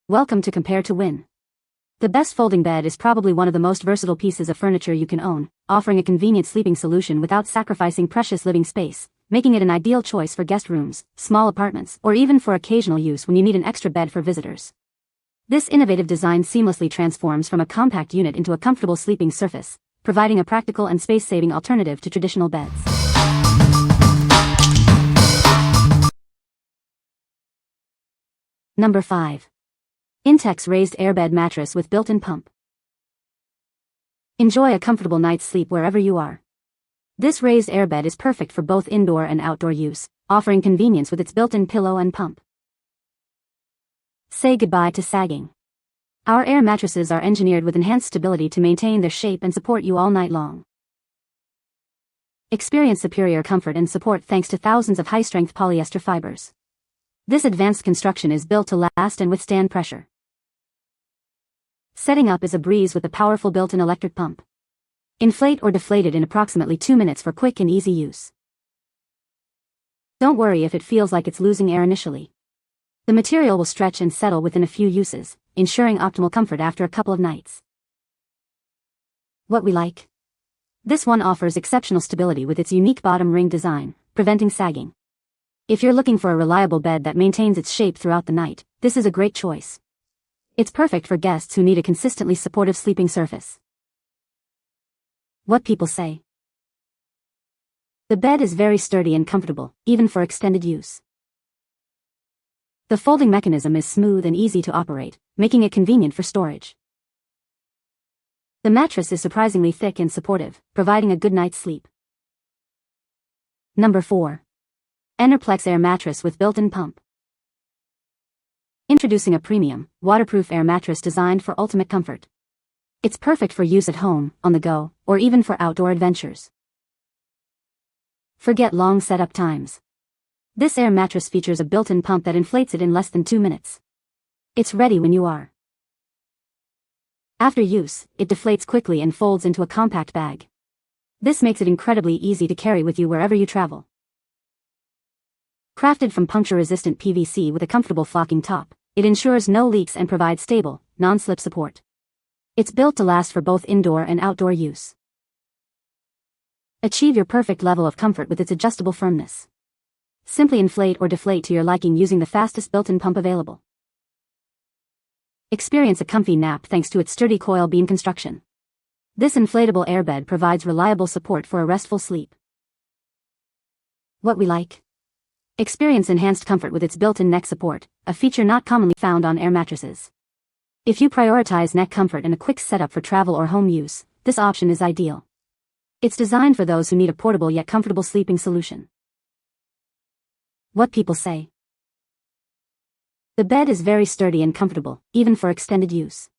Welcome to Compare to Win. The best folding bed is probably one of the most versatile pieces of furniture you can own, offering a convenient sleeping solution without sacrificing precious living space, making it an ideal choice for guest rooms, small apartments, or even for occasional use when you need an extra bed for visitors. This innovative design seamlessly transforms from a compact unit into a comfortable sleeping surface, providing a practical and space-saving alternative to traditional beds. Number 5. Intex Raised Airbed Mattress with Built-in Pump. Enjoy a comfortable night's sleep wherever you are. This raised airbed is perfect for both indoor and outdoor use, offering convenience with its built-in pillow and pump. Say goodbye to sagging. Our air mattresses are engineered with enhanced stability to maintain their shape and support you all night long. Experience superior comfort and support thanks to thousands of high-strength polyester fibers. This advanced construction is built to last and withstand pressure. Setting up is a breeze with a powerful built-in electric pump. Inflate or deflate it in approximately 2 minutes for quick and easy use. Don't worry if it feels like it's losing air initially. The material will stretch and settle within a few uses, ensuring optimal comfort after a couple of nights. What we like? This one offers exceptional stability with its unique bottom ring design, preventing sagging. If you're looking for a reliable bed that maintains its shape throughout the night, this is a great choice. It's perfect for guests who need a consistently supportive sleeping surface. What people say. The bed is very sturdy and comfortable, even for extended use. The folding mechanism is smooth and easy to operate, making it convenient for storage. The mattress is surprisingly thick and supportive, providing a good night's sleep. Number 4. EnerPlex Air Mattress with Built-in Pump. Introducing a premium, waterproof air mattress designed for ultimate comfort. It's perfect for use at home, on the go, or even for outdoor adventures. Forget long setup times. This air mattress features a built-in pump that inflates it in less than 2 minutes. It's ready when you are. After use, it deflates quickly and folds into a compact bag. This makes it incredibly easy to carry with you wherever you travel. Crafted from puncture-resistant PVC with a comfortable flocking top, it ensures no leaks and provides stable, non-slip support. It's built to last for both indoor and outdoor use. Achieve your perfect level of comfort with its adjustable firmness. Simply inflate or deflate to your liking using the fastest built-in pump available. Experience a comfy nap thanks to its sturdy coil beam construction. This inflatable airbed provides reliable support for a restful sleep. What we like? Experience enhanced comfort with its built-in neck support, a feature not commonly found on air mattresses. If you prioritize neck comfort and a quick setup for travel or home use, this option is ideal. It's designed for those who need a portable yet comfortable sleeping solution. What people say. The bed is very sturdy and comfortable, even for extended use.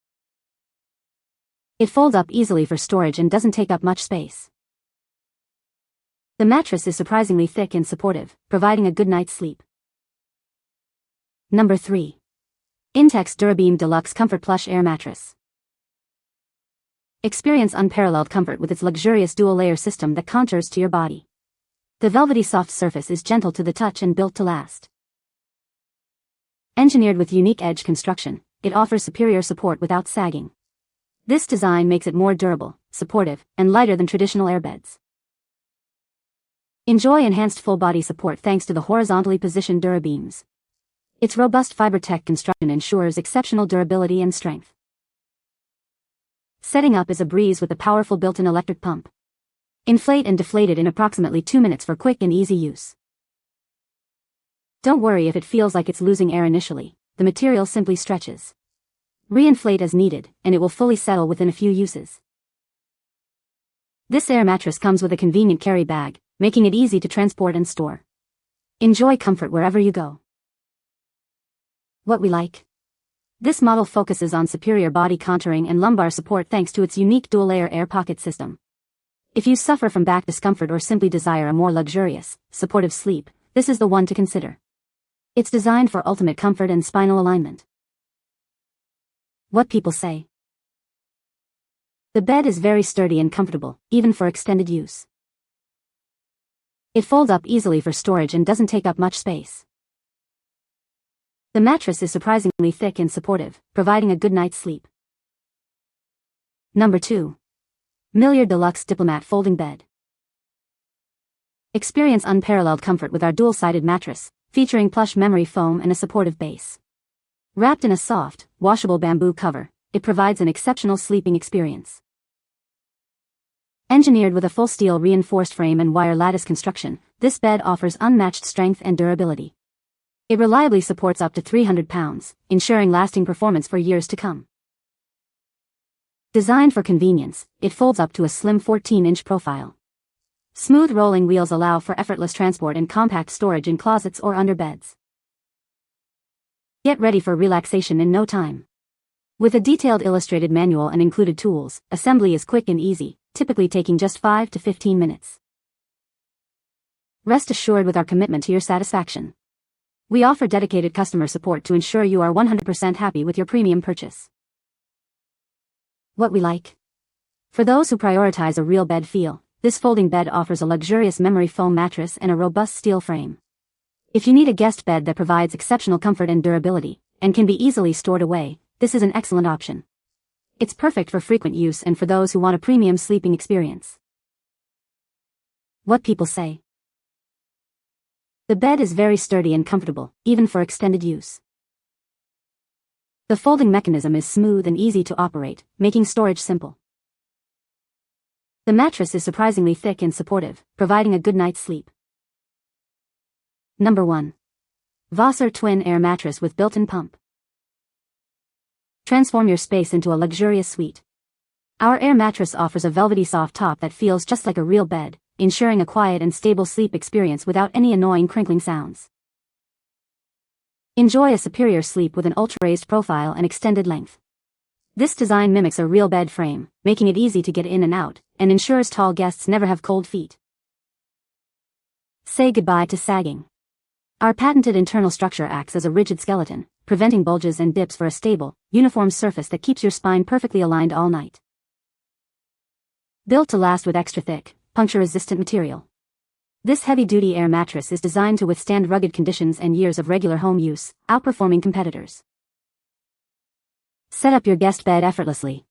It folds up easily for storage and doesn't take up much space. The mattress is surprisingly thick and supportive, providing a good night's sleep. Number 3. Intex Dura-Beam Deluxe Comfort-Plush Air Mattress. Experience unparalleled comfort with its luxurious dual-layer system that contours to your body. The velvety soft surface is gentle to the touch and built to last. Engineered with unique edge construction, it offers superior support without sagging. This design makes it more durable, supportive, and lighter than traditional airbeds. Enjoy enhanced full-body support thanks to the horizontally positioned Dura-Beams. Its robust fiber-tech construction ensures exceptional durability and strength. Setting up is a breeze with a powerful built-in electric pump. Inflate and deflate it in approximately 2 minutes for quick and easy use. Don't worry if it feels like it's losing air initially, the material simply stretches. Re-inflate as needed, and it will fully settle within a few uses. This air mattress comes with a convenient carry bag, making it easy to transport and store. Enjoy comfort wherever you go. What we like? This model focuses on superior body contouring and lumbar support thanks to its unique dual-layer air pocket system. If you suffer from back discomfort or simply desire a more luxurious, supportive sleep, this is the one to consider. It's designed for ultimate comfort and spinal alignment. What people say. The bed is very sturdy and comfortable, even for extended use. It folds up easily for storage and doesn't take up much space. The mattress is surprisingly thick and supportive, providing a good night's sleep. Number 2. Milliard Deluxe Diplomat Folding Bed. Experience unparalleled comfort with our dual-sided mattress, featuring plush memory foam and a supportive base. Wrapped in a soft, washable bamboo cover, it provides an exceptional sleeping experience. Engineered with a full steel reinforced frame and wire lattice construction, this bed offers unmatched strength and durability. It reliably supports up to 300 pounds, ensuring lasting performance for years to come. Designed for convenience, it folds up to a slim 14-inch profile. Smooth rolling wheels allow for effortless transport and compact storage in closets or under beds. Get ready for relaxation in no time. With a detailed illustrated manual and included tools, assembly is quick and easy, typically taking just 5 to 15 minutes. Rest assured with our commitment to your satisfaction. We offer dedicated customer support to ensure you are 100% happy with your premium purchase. What we like. For those who prioritize a real bed feel, this folding bed offers a luxurious memory foam mattress and a robust steel frame. If you need a guest bed that provides exceptional comfort and durability, and can be easily stored away, this is an excellent option. It's perfect for frequent use and for those who want a premium sleeping experience. What people say. The bed is very sturdy and comfortable, even for extended use. The folding mechanism is smooth and easy to operate, making storage simple. The mattress is surprisingly thick and supportive, providing a good night's sleep. Number 1. VOSSER Twin Air Mattress with built-in pump. Transform your space into a luxurious suite. Our air mattress offers a velvety soft top that feels just like a real bed, ensuring a quiet and stable sleep experience without any annoying crinkling sounds. Enjoy a superior sleep with an ultra-raised profile and extended length. This design mimics a real bed frame, making it easy to get in and out, and ensures tall guests never have cold feet. Say goodbye to sagging. Our patented internal structure acts as a rigid skeleton, preventing bulges and dips for a stable, uniform surface that keeps your spine perfectly aligned all night. Built to last with extra-thick, puncture-resistant material. This heavy-duty air mattress is designed to withstand rugged conditions and years of regular home use, outperforming competitors. Set up your guest bed effortlessly.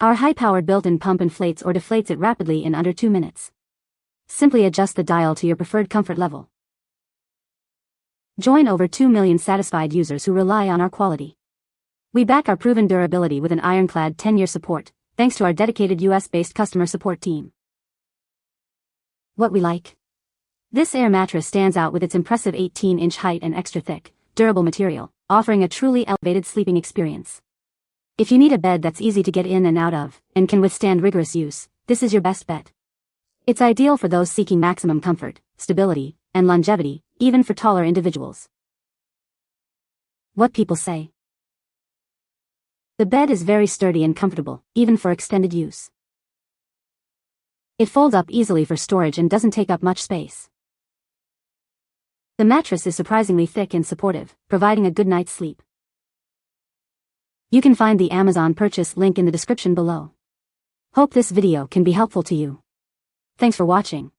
Our high-powered built-in pump inflates or deflates it rapidly in under 2 minutes. Simply adjust the dial to your preferred comfort level. Join over 2 million satisfied users who rely on our quality. We back our proven durability with an ironclad 10-year support, thanks to our dedicated US-based customer support team. What we like. This air mattress stands out with its impressive 18-inch height and extra-thick, durable material, offering a truly elevated sleeping experience. If you need a bed that's easy to get in and out of, and can withstand rigorous use, this is your best bet. It's ideal for those seeking maximum comfort, stability, and longevity, even for taller individuals. What people say. The bed is very sturdy and comfortable, even for extended use. It folds up easily for storage and doesn't take up much space. The mattress is surprisingly thick and supportive, providing a good night's sleep. You can find the Amazon purchase link in the description below. Hope this video can be helpful to you. Thanks for watching.